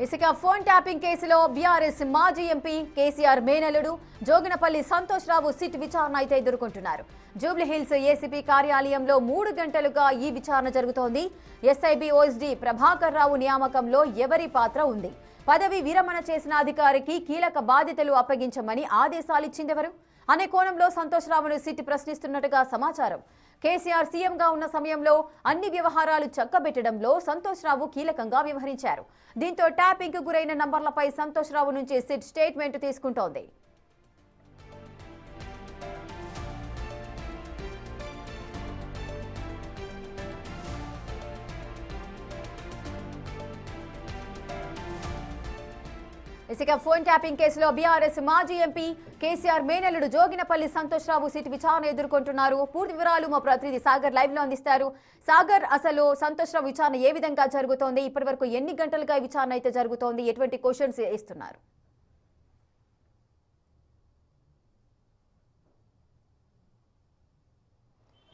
ఇసుక phone tapping కేసులో BRS మాజీ ఎంపీ కేసీఆర్ మేనల్లుడు జోగినపల్లి సంతోష్ రావు సిట్ విచారణ అయితే ఎదుర్కొంటున్నారు. జూబ్లీహిల్స్ ఏసీపీ కార్యాలయంలో 3 గంటలుగా ఈ విచారణ జరుగుతోంది. ఎస్ఐబి ఓఎస్డీ ప్రభాకర్ రావు నియామకంలో ఎవరి పాత్ర ఉంది? పదవి విరమణ చేసిన అధికారికి కీలక బాధ్యతలు అప్పగించమని ఆదేశాలిచ్చిందెవరు అనే కోణంలో సంతోష్ రావును సిట్ ప్రశ్నిస్తున్నట్టుగా సమాచారం. కేసీఆర్ సీఎంగా ఉన్న సమయంలో అన్ని వ్యవహారాలు చక్కబెట్టడంలో సంతోష్ రావు కీలకంగా వ్యవహరించారు. దీంతో ట్యాపింగ్ కు గురైన నంబర్లపై సంతోష్ రావు నుంచి సిట్ స్టేట్మెంట్ తీసుకుంటోంది. ఇసుక ఫోన్ ట్యాపింగ్ కేసులో బీఆర్ఎస్ మాజీ ఎంపీ కేసీఆర్ మేనల్లుడు జోగినపల్లి సంతోష్ రావు సిట్ విచారణ ఎదుర్కొంటున్నారు. పూర్తి వివరాలు మా ప్రతినిధి సాగర్ లైవ్ లో అందిస్తారు. సాగర్, అసలు సంతోష్ రావు విచారణ ఏ విధంగా జరుగుతోంది? ఇప్పటి వరకు ఎన్ని గంటలుగా విచారణ అయితే జరుగుతోంది? ఎటువంటి క్వశ్చన్స్ ఇస్తున్నారు?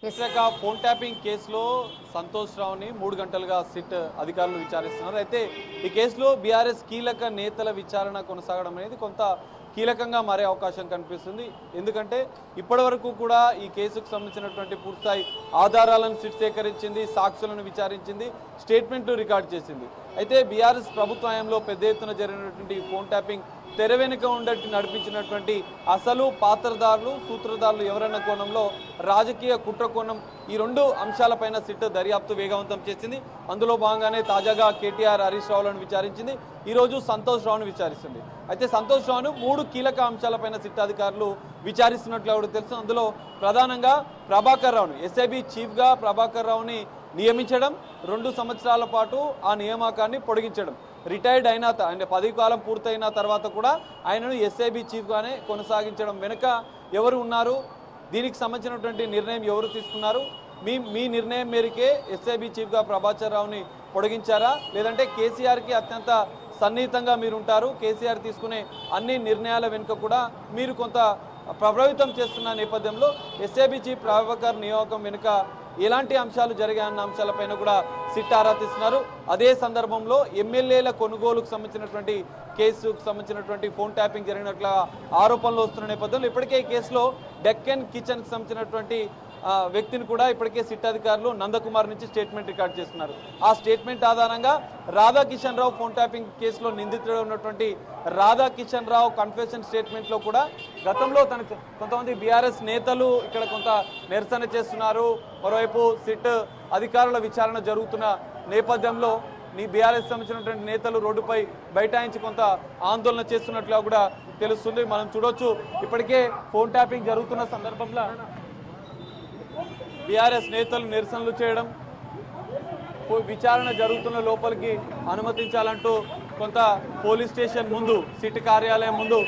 ఇసుక ఫోన్ ట్యాపింగ్ కేసులో సంతోష్ రావుని 3 గంటలుగా సిట్ అధికారులు విచారిస్తున్నారు. అయితే ఈ కేసులో బీఆర్ఎస్ కీలక నేతల విచారణ కొనసాగడం అనేది కొంత కీలకంగా మారే అవకాశం కనిపిస్తుంది. ఎందుకంటే ఇప్పటి వరకు కూడా ఈ కేసుకు సంబంధించినటువంటి పూర్తిస్థాయి ఆధారాలను సిట్ సేకరించింది, సాక్షులను విచారించింది, స్టేట్మెంట్లు రికార్డ్ చేసింది. అయితే బీఆర్ఎస్ ప్రభుత్వంలో పెద్ద ఎత్తున జరిగినటువంటి ఫోన్ ట్యాపింగ్ తెర వెనుక ఉండట్టి నడిపించినటువంటి అసలు పాత్రదారులు, సూత్రధారులు ఎవరన్న కోణంలో రాజకీయ కుట్ర కోణం, ఈ 2 అంశాలపైన సిట్ దర్యాప్తు వేగవంతం చేసింది. అందులో భాగంగానే తాజాగా కేటీఆర్, హరీష్ రావులను విచారించింది. ఈరోజు సంతోష్ రావును విచారిస్తుంది. అయితే సంతోష్ రావును 3 కీలక అంశాలపైన సిట్ అధికారులు విచారిస్తున్నట్లు కూడా తెలుసు. అందులో ప్రధానంగా ప్రభాకర్ రావును, ఎస్ఐబి చీఫ్గా ప్రభాకర్ రావుని నియమించడం, 2 సంవత్సరాల పాటు ఆ నియామకాన్ని పొడిగించడం, రిటైర్డ్ అయిన అంటే 10 కాలం పూర్తయిన తర్వాత కూడా ఆయనను ఎస్ఐబి చీఫ్గానే కొనసాగించడం వెనుక ఎవరు ఉన్నారు, దీనికి సంబంధించినటువంటి నిర్ణయం ఎవరు తీసుకున్నారు, మీ నిర్ణయం మేరకే ఎస్ఐబి చీఫ్గా ప్రభాకర్ రావుని పొడిగించారా, లేదంటే కేసీఆర్కి అత్యంత సన్నిహితంగా మీరు ఉంటారు, కేసీఆర్ తీసుకునే అన్ని నిర్ణయాల వెనుక కూడా మీరు కొంత ప్రభావితం చేస్తున్న నేపథ్యంలో ఎస్ఐబి చీఫ్ ప్రభాకర్ నియామకం వెనుక ఎలాంటి అంశాలు జరిగాయన్న అంశాలపైన కూడా సిట్ ఆరా తీస్తున్నారు. అదే సందర్భంలో ఎమ్మెల్యేల కొనుగోలుకు సంబంధించినటువంటి కేసుకు సంబంధించినటువంటి ఫోన్ ట్యాపింగ్ జరిగినట్ల ఆరోపణలు వస్తున్న నేపథ్యంలో ఇప్పటికే ఈ కేసులో డెక్కన్ కిచెన్కి సంబంధించినటువంటి వ్యక్తిని కూడా ఇప్పటికే సిట్ అధికారులు నందకుమార్ నుంచి స్టేట్మెంట్ రికార్డ్ చేస్తున్నారు. ఆ స్టేట్మెంట్ ఆధారంగా రాధాకిషన్ రావు ఫోన్ ట్యాపింగ్ కేసులో నిందితుడు ఉన్నటువంటి రాధాకిషన్ రావు కన్ఫెషన్ స్టేట్మెంట్లో కూడా గతంలో తనకు కొంతమంది బీఆర్ఎస్ నేతలు ఇక్కడ కొంత నిరసన చేస్తున్నారు, మరోవైపు సిట్ అధికారుల విచారణ జరుగుతున్న నేపథ్యంలో బీఆర్ఎస్ సంబంధించినటువంటి నేతలు రోడ్డుపై బైఠాయించి కొంత ఆందోళన చేస్తున్నట్లుగా కూడా తెలుస్తుంది. మనం చూడొచ్చు, ఇప్పటికే ఫోన్ ట్యాపింగ్ జరుగుతున్న సందర్భంలో బీఆర్ఎస్ నేతలు నిరసనలు చేయడం, విచారణ జరుగుతున్న లోపలికి అనుమతించాలంటూ కొంత పోలీస్ స్టేషన్ ముందు, సిట్ కార్యాలయం ముందు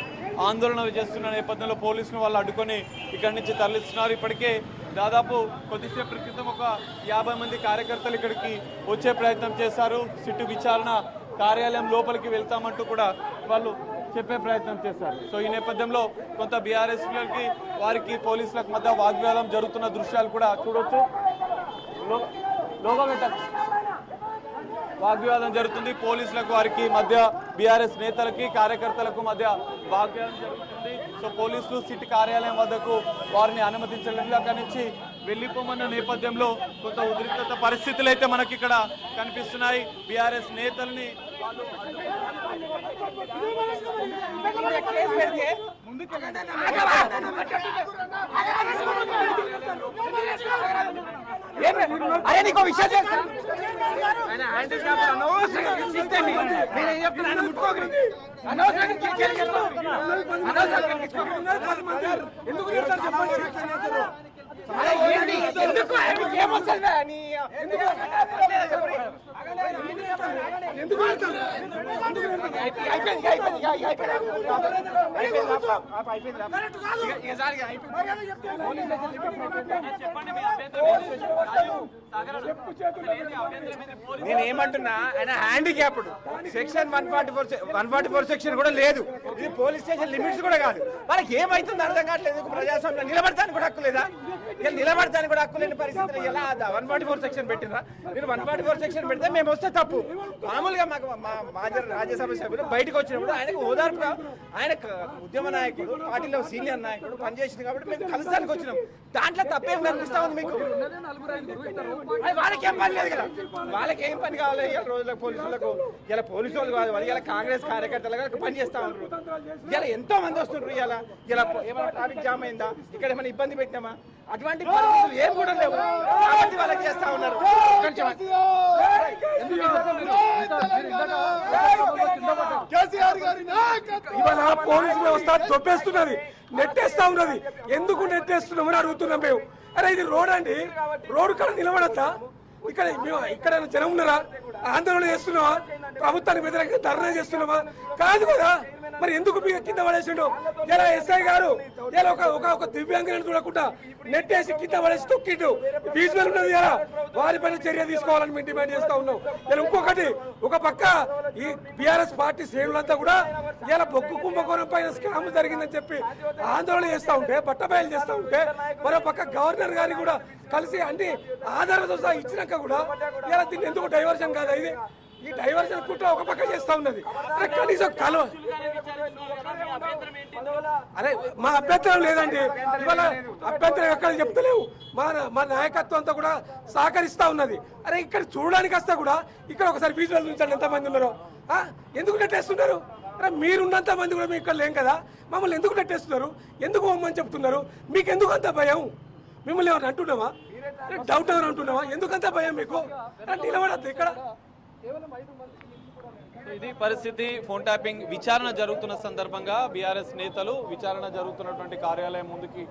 ఆందోళన చేస్తున్న నేపథ్యంలో పోలీసులు వాళ్ళు అడ్డుకొని ఇక్కడి నుంచి తరలిస్తున్నారు. ఇప్పటికే దాదాపు కొద్దిసేపటి క్రితం ఒక 50 మంది కార్యకర్తలు ఇక్కడికి వచ్చే ప్రయత్నం చేశారు. సిట్ విచారణ కార్యాలయం లోపలికి వెళ్తామంటూ కూడా వాళ్ళు చెప్పే ప్రయత్నం చేశారు. సో ఈ నేపథ్యంలో కొంత బీఆర్ఎస్కి వారికి పోలీసులకు మధ్య వాగ్వాదం జరుగుతున్న దృశ్యాలు కూడా చూడొచ్చు. వాగ్వాదం జరుగుతుంది, పోలీసులకు వారికి మధ్య, బీఆర్ఎస్ నేతలకి కార్యకర్తలకు మధ్య వాగ్వాదం జరుగుతుంది. సో పోలీసులు సిట్ కార్యాలయం వద్దకు వారిని అనుమతించలేదు. అక్కడి నుంచి వెళ్ళిపోమన్న నేపథ్యంలో కొంత ఉద్రిక్తత పరిస్థితులు అయితే మనకి ఇక్కడ కనిపిస్తున్నాయి. బీఆర్ఎస్ నేతల్ని అరే నీకు విషయం నేనేమంటున్నా, ఆయన హ్యాండిక్యాప్డ్, సెక్షన్ 144 సెక్షన్ కూడా లేదు, ఇది పోలీస్ స్టేషన్ లిమిట్స్ కూడా కాదు. వాళ్ళకి ఏమైతుంది అర్థం కావట్లేదు. ప్రజాస్వామ్యం నిలబడతానికి కూడా హక్కు లేదా? ఇలా నిలబడతాను కూడా హక్కు లేని పరిస్థితి. ఎలా 144 సెక్షన్ పెట్టినరా? మీరు 144 సెక్షన్ పెడితే మేము వస్తే తప్పు. మామూలుగా మాకు మా రాజ్యసభ సభ్యులు బయటకు వచ్చినప్పుడు ఆయనకు ఓదార్పుగా, ఆయన ఉద్యమ నాయకుడు, పార్టీలో సీనియర్ నాయకుడు పనిచేసింది కాబట్టి మేము కలుస్తానికి వచ్చినాం. దాంట్లో తప్పేం కనిపిస్తా ఉంది మీకు? వాళ్ళకేం పని లేదు కదా, వాళ్ళకేం పని కావాలి ఇలా రోజులకు పోలీసులకు? ఇలా పోలీసు వాళ్ళు కాదు, వాళ్ళు ఇలా కాంగ్రెస్ కార్యకర్తలుగా పని చేస్తా ఉన్నారు. ఇలా ఎంతో మంది వస్తుంటారు. ఇలా ఏమైనా ట్రాఫిక్ జామ్ అయిందా, ఇక్కడ ఏమైనా ఇబ్బంది పెట్టినామా? అటువంటి పరిస్థితులు ఏం కూడా లేవు కాబట్టి వాళ్ళకి చేస్తా ఉన్నారు. ఇవాళ పోలీసు వ్యవస్థ దొబ్బేస్తున్నది, నెట్టేస్తా ఉన్నది. ఎందుకు నెట్టేస్తున్నామని అడుగుతున్నాం మేము. అరే ఇది రోడ్ అండి, రోడ్ కాడ నిలబడద్దా? ఇక్కడ జనం ఉన్నారా? ఆందోళన చేస్తున్నావా? ప్రభుత్వానికి వ్యతిరేకంగా ధర్నా చేస్తున్నావా? కాదు కదా. మరి ఎందుకు మీ కింద పడేసిండు? ఇలా ఎస్ఐ గారు ఇలా ఒక దివ్యాంగులను చూడకుండా నెట్టేసి కింద పడేసి తొక్కిండు. విజువల్ ఉన్నది కదా, వారిపైన చర్య తీసుకోవాలని మేము డిమాండ్ చేస్తా ఉన్నాం. ఇలా ఇంకొకటి, ఒక పక్క ఈ బీఆర్ఎస్ పార్టీ శ్రేణులంతా కూడా ఇలా బొగ్గు కుంభకోణం పైన స్కామ్ జరిగిందని చెప్పి ఆందోళన చేస్తా ఉంటే, బట్టబయలు చేస్తా ఉంటే, మరో పక్క గవర్నర్ గారికి కూడా కలిసి అన్ని ఆధారాలతో సహా ఇచ్చినాక కూడా ఇలా దీన్ని ఎందుకు డైవర్షన్ కాదా? ఇది ఈ డైవర్షన్ కుట్ర ఒక పక్క చేస్తా ఉన్నది. కనీసం అరే మా అభ్యంతరం లేదండి, ఇవాళ అభ్యంతరం ఎక్కడ చెప్తలేవు. మా నాయకత్వం అంతా కూడా సహకరిస్తా ఉన్నది. అరే ఇక్కడ చూడడానికి వస్తా కూడా ఇక్కడ ఒకసారి విజువల్ ఉంచండి ఎంతమంది ఉన్నారో. ఎందుకు నెట్టేస్తున్నారు? అరే మీరున్నంత మంది కూడా మీకు ఇక్కడ లేం కదా, మమ్మల్ని ఎందుకు నెట్టేస్తున్నారు? ఎందుకు మమ్మల్ని చెప్తున్నారు? మీకు ఎందుకు అంత భయం? మిమ్మల్ని ఎవరు అంటున్నావా? డౌట్ ఎవరు అంటున్నావా? ఎందుకంత భయం మీకు? నిలబడద్దు ఇక్కడ. ఇది పరిస్థితి. ఫోన్ ట్యాపింగ్ విచారణ జరుగుతున్న సందర్భంగా బీఆర్ఎస్ నేతలు విచారణ జరుగుతున్నటువంటి కార్యాలయం ముందుకి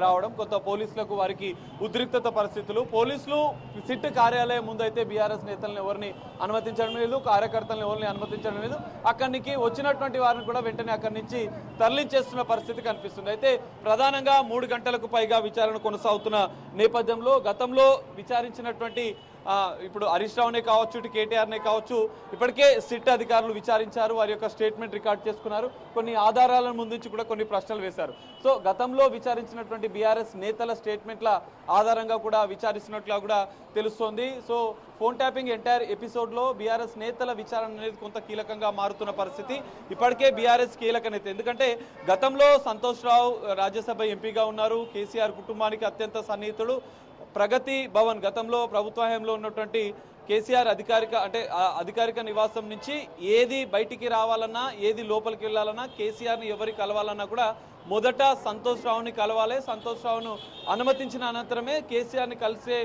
రావడం, కొంత పోలీసులకు వారికి ఉద్రిక్తత పరిస్థితులు. పోలీసులు సిట్ కార్యాలయం ముందు అయితే బీఆర్ఎస్ నేతలను ఎవరిని అనుమతించడం లేదు, కార్యకర్తలను ఎవరిని అనుమతించడం లేదు. అక్కడికి వచ్చినటువంటి వారిని కూడా వెంటనే అక్కడి నుంచి తరలించేస్తున్న పరిస్థితి కనిపిస్తుంది. అయితే ప్రధానంగా 3 గంటలకు పైగా విచారణ కొనసాగుతున్న నేపథ్యంలో గతంలో విచారించినటువంటి ఇప్పుడు హరీష్ రావునే కావచ్చు, ఇటు కేటీఆర్నే కావచ్చు, ఇప్పటికే సిట్ అధికారులు విచారించారు, వారి యొక్క స్టేట్మెంట్ రికార్డ్ చేసుకున్నారు, కొన్ని ఆధారాలను ముందుంచి కూడా కొన్ని ప్రశ్నలు వేశారు. సో గతంలో విచారించినటువంటి బీఆర్ఎస్ నేతల స్టేట్మెంట్ల ఆధారంగా కూడా విచారిస్తున్నట్లుగా కూడా తెలుస్తోంది. సో ఫోన్ ట్యాపింగ్ ఎంటైర్ ఎపిసోడ్లో బీఆర్ఎస్ నేతల విచారణ అనేది కొంత కీలకంగా మారుతున్న పరిస్థితి. ఇప్పటికే బీఆర్ఎస్ కీలక నేత, ఎందుకంటే గతంలో సంతోష్ రావు రాజ్యసభ ఎంపీగా ఉన్నారు, కేసీఆర్ కుటుంబానికి అత్యంత సన్నిహితుడు. ప్రగతి భవన్ గతంలో ప్రభుత్వ హయాంలో ఉన్నటువంటి కేసీఆర్ అధికారిక నివాసం నుంచి ఏది బయటికి రావాలన్నా, ఏది లోపలికి వెళ్ళాలన్నా, కేసీఆర్ని ఎవరికి కలవాలన్నా కూడా మొదట సంతోష్ రావుని కలవాలి. సంతోష్ రావును అనుమతించిన అనంతరమే కేసీఆర్ని కలిసే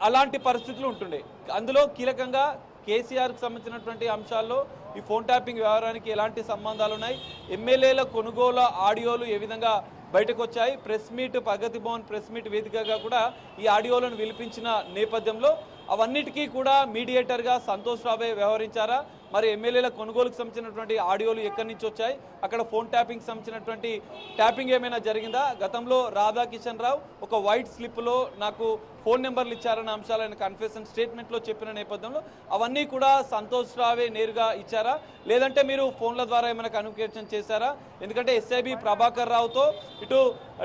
అలాంటి పరిస్థితులు ఉంటుండే. అందులో కీలకంగా కేసీఆర్కి సంబంధించినటువంటి అంశాల్లో ఈ ఫోన్ ట్యాపింగ్ వ్యవహారానికి ఎలాంటి సంబంధాలు ఉన్నాయి, ఎమ్మెల్యేల కొనుగోలు ఆడియోలు ఏ విధంగా బయటకు వచ్చాయి, ప్రెస్ మీట్ ప్రగతి భవన్ ప్రెస్ మీట్ వేదికగా కూడా ఈ ఆడియోలను వినిపించిన నేపథ్యంలో అవన్నిటికీ కూడా మీడియేటర్గా సంతోష్ రావే వ్యవహరించారా? మరి ఎమ్మెల్యేల కొనుగోలుకు సంబంధించినటువంటి ఆడియోలు ఎక్కడి నుంచి వచ్చాయి? అక్కడ ఫోన్ ట్యాపింగ్ సంబంధించినటువంటి ట్యాపింగ్ ఏమైనా జరిగిందా? గతంలో రాధాకిషన్ రావు ఒక వైట్ స్లిప్లో నాకు ఫోన్ నెంబర్లు ఇచ్చారన్న అంశాలు ఆయన కన్ఫెషన్ స్టేట్మెంట్లో చెప్పిన నేపథ్యంలో అవన్నీ కూడా సంతోష్ రావే నేరుగా ఇచ్చారా, లేదంటే మీరు ఫోన్ల ద్వారా ఏమైనా కమ్యూనికేషన్ చేశారా? ఎందుకంటే ఎస్ఐబి ప్రభాకర్ రావుతో, ఇటు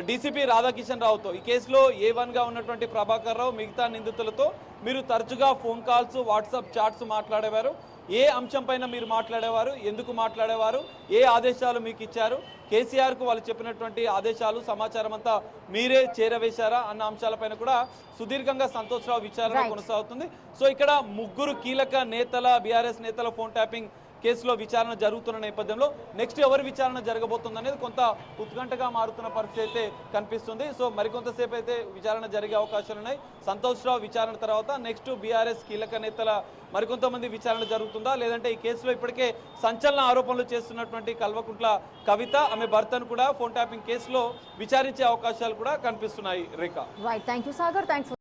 డీసీపీ రాధాకిషన్ రావుతో, ఈ కేసులో A1గా ఉన్నటువంటి ప్రభాకర్ రావు మిగతా నిందితులతో మీరు తరచుగా ఫోన్ కాల్స్, వాట్సాప్ చాట్స్ మాట్లాడేవారు. ఏ అంశంపైన మీరు మాట్లాడేవారు, ఎందుకు మాట్లాడేవారు, ఏ ఆదేశాలు మీకు ఇచ్చారు, కేసీఆర్కు వాళ్ళు చెప్పినటువంటి ఆదేశాలు సమాచారం అంతా మీరే చేరవేశారా అన్న అంశాలపైన కూడా సుదీర్ఘంగా సంతోష్ రావు విచారణ కొనసాగుతుంది. సో ఇక్కడ 3 కీలక నేతల బీఆర్ఎస్ నేతల ఫోన్ ట్యాపింగ్ కేసులో విచారణ జరుగుతున్న నేపథ్యంలో నెక్స్ట్ ఎవరి విచారణ జరగబోతుంది అనేది కొంత ఉత్కంఠగా మారుతున్న పరిస్థితి అయితే కనిపిస్తుంది. సో మరికొంతసేపు అయితే విచారణ జరిగే అవకాశాలు ఉన్నాయి. సంతోష్ రావు విచారణ తర్వాత నెక్స్ట్ బీఆర్ఎస్ కీలక నేతల మరికొంతమంది విచారణ జరుగుతుందా, లేదంటే ఈ కేసులో ఇప్పటికే సంచలన ఆరోపణలు చేస్తున్నటువంటి కల్వకుంట్ల కవిత, ఆమె భర్తను కూడా ఫోన్ ట్యాపింగ్ కేసులో విచారించే అవకాశాలు కూడా కనిపిస్తున్నాయి. Rekha. Right, thank you Sagar. Thanks.